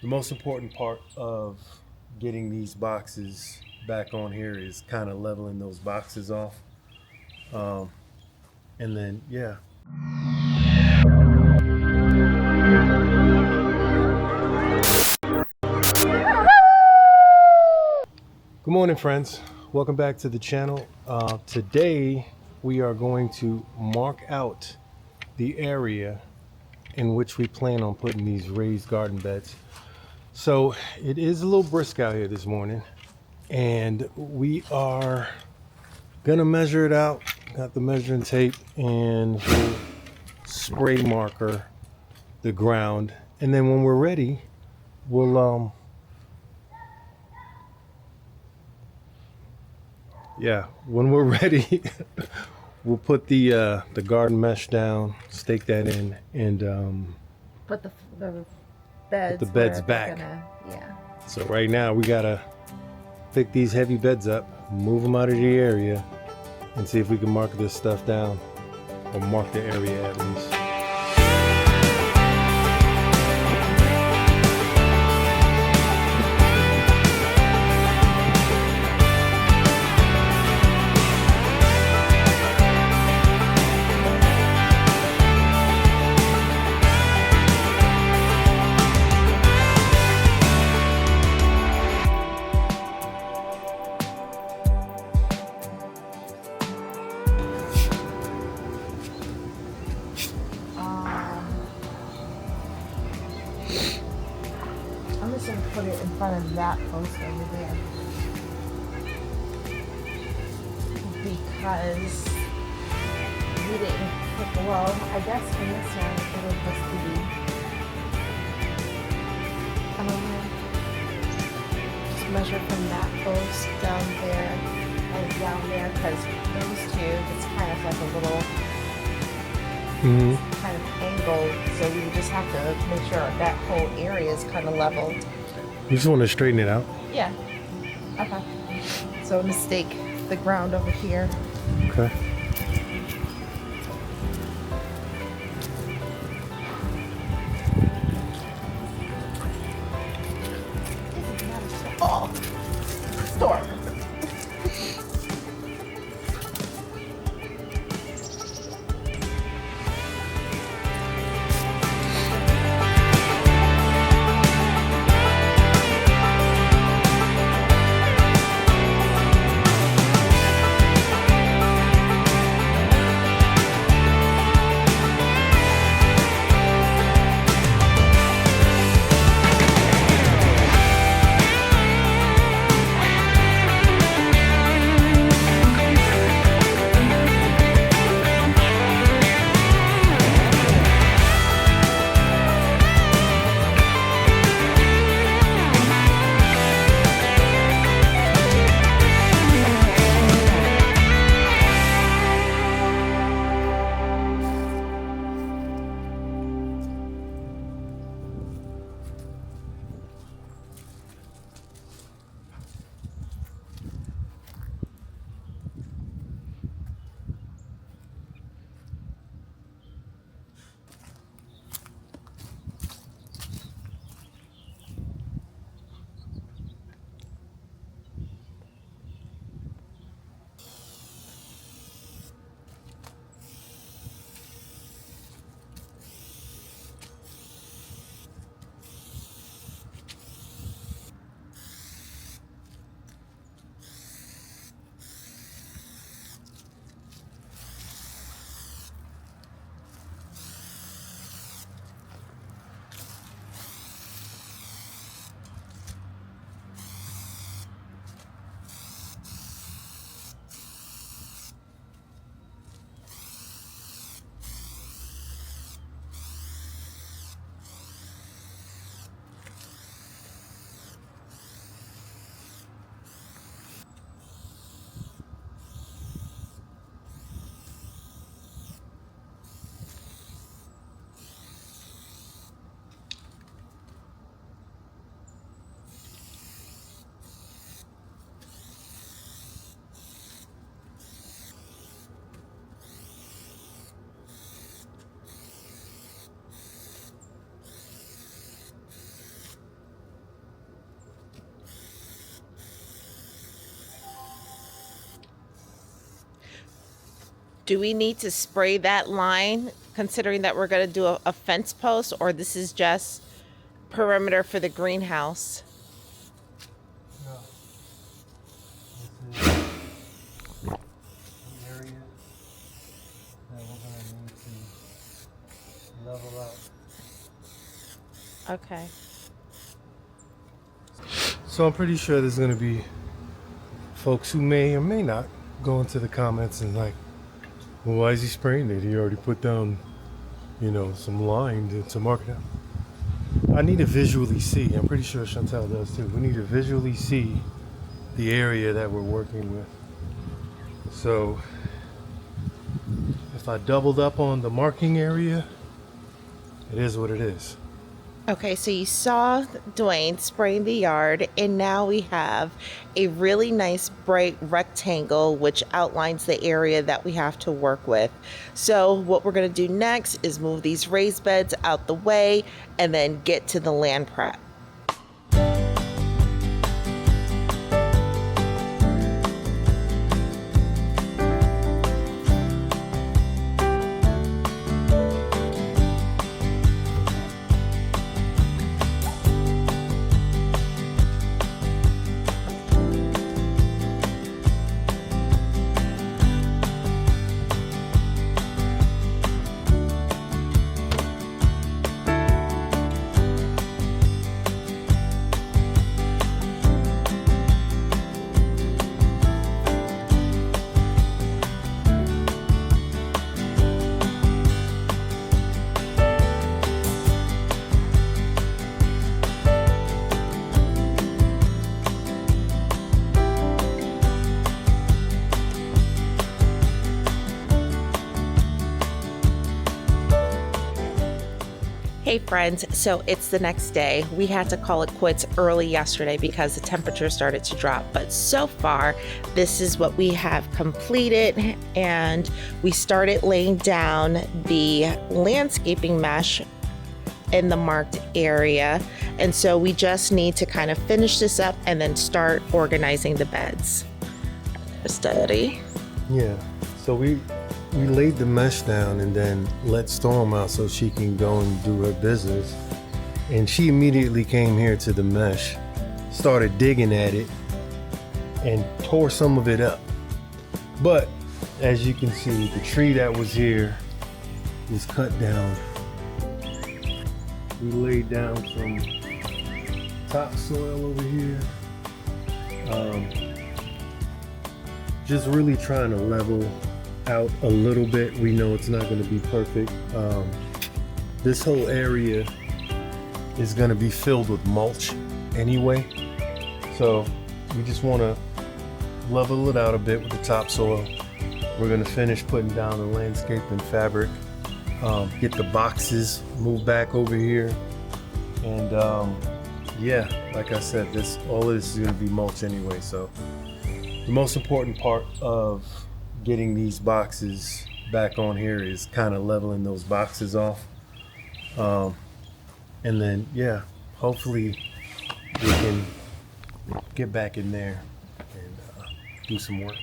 The most important part of getting these boxes back on here is kind of leveling those boxes off. Um, and then, yeah. Good morning, friends. Welcome back to the channel. Today, we are going to mark out the area in which we plan on putting these raised garden beds. So it is a little brisk out here this morning, and we are gonna measure it out. Got the measuring tape, and we'll spray marker the ground, and then when we're ready, we'll when we're ready, we'll put the garden mesh down, stake that in, and put the put the beds back. So right now we gotta pick these heavy beds up, move them out of the area, and see if we can mark this stuff down, or mark the area at least. I'm just gonna put it in front of that post over there because we didn't put, well, I guess from this side it was supposed to be just measure from that post down there and down there, because those two, it's kind of like a little kind of angle, so we would just have to make sure that whole area is kind of level. You just want to straighten it out? Yeah. Okay. So I'm gonna stake the ground over here. Okay. Oh, store. Do we need to spray that line considering that we're going to do a fence post, or this is just perimeter for the greenhouse? No. This is the area that we're going to need to level out. Okay. So I'm pretty sure there's going to be folks who may or may not go into the comments and like, well, why is he spraying it? He already put down, some line to mark it out. I need to visually see. I'm pretty sure Chantel does too. We need to visually see the area that we're working with. So if I doubled up on the marking area, it is what it is. Okay, so you saw Dwayne spraying the yard, and now we have a really nice bright rectangle which outlines the area that we have to work with. So what we're going to do next is move these raised beds out the way and then get to the land prep. Hey friends, so it's the next day. We had to call it quits early yesterday because the temperature started to drop, but so far this is what we have completed, and we started laying down the landscaping mesh in the marked area, and so we just need to kind of finish this up and then start organizing the beds. Study. Yeah, so we laid the mesh down and then let Storm out so she can go and do her business. And she immediately came here to the mesh, started digging at it, and tore some of it up. But as you can see, the tree that was here is cut down. We laid down some topsoil over here. Just really trying to level out a little bit. We know it's not going to be perfect. This whole area is going to be filled with mulch anyway, so we just want to level it out a bit with the topsoil. We're going to finish putting down the landscaping fabric, get the boxes moved back over here, and yeah, like I said, all of this is going to be mulch anyway. So the most important part of getting these boxes back on here is kind of leveling those boxes off, and then yeah, hopefully we can get back in there and do some work.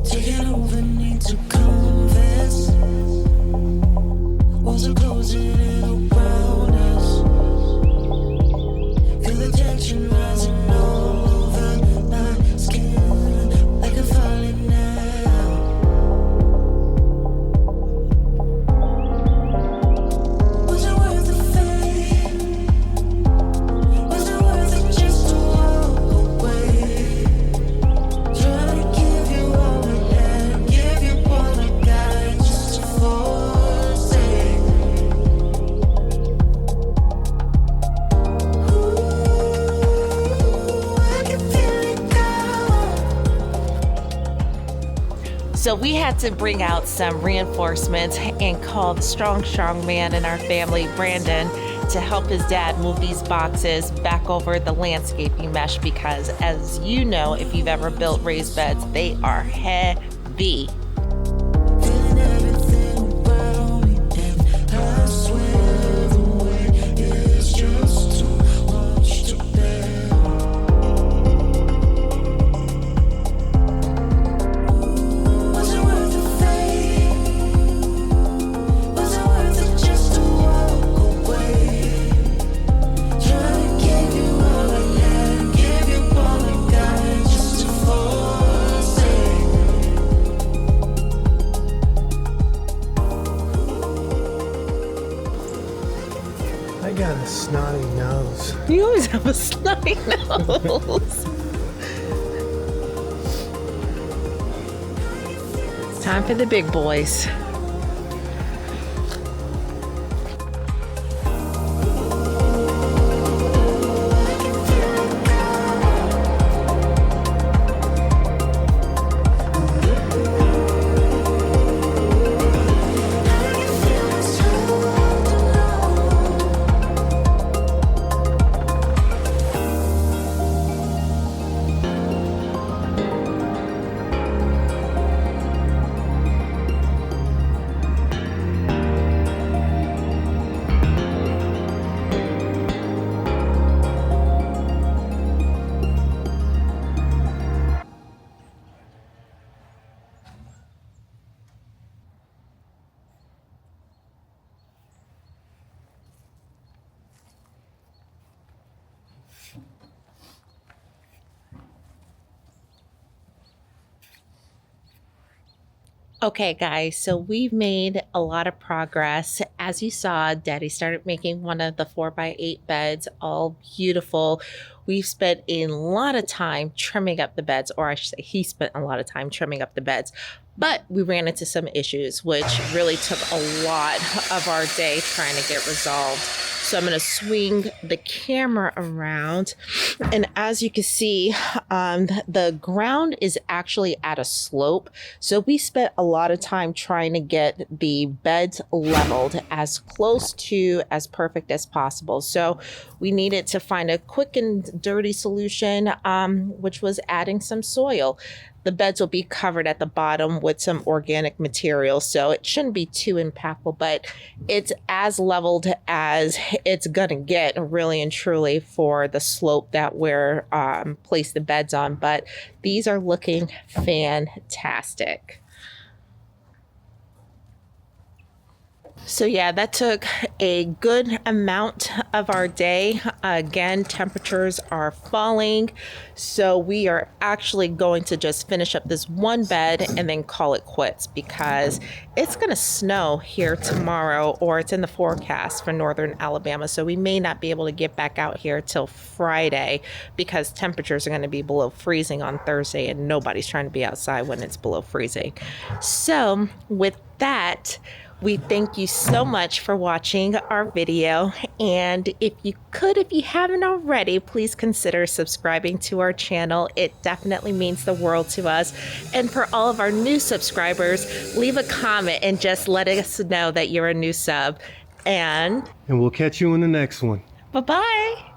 Taking over So we had to bring out some reinforcements and call the strong man in our family, Brandon, to help his dad move these boxes back over the landscaping mesh because, as you know, if you've ever built raised beds, they are heavy. I got a snotty nose. You always have a snotty nose. It's time for the big boys. Okay, guys, so we've made a lot of progress. As you saw, Daddy started making one of the 4x8 beds, all beautiful. We've spent a lot of time trimming up the beds, or I should say he spent a lot of time trimming up the beds. But we ran into some issues, which really took a lot of our day trying to get resolved. So I'm going to swing the camera around. And as you can see, the ground is actually at a slope. So we spent a lot of time trying to get the beds leveled as close to as perfect as possible. So we needed to find a quick and dirty solution, which was adding some soil. The beds will be covered at the bottom with some organic material, so it shouldn't be too impactful, but it's as leveled as it's gonna get, really and truly, for the slope that we're placed the beds on. But these are looking fantastic. So yeah, that took a good amount of our day. Again, temperatures are falling. So we are actually going to just finish up this one bed and then call it quits because it's going to snow here tomorrow, or it's in the forecast for northern Alabama. So we may not be able to get back out here till Friday because temperatures are going to be below freezing on Thursday, and nobody's trying to be outside when it's below freezing. So with that, we thank you so much for watching our video, and if you haven't already, please consider subscribing to our channel. It definitely means the world to us. And for all of our new subscribers, leave a comment and just let us know that you're a new sub. And we'll catch you in the next one. Bye-bye.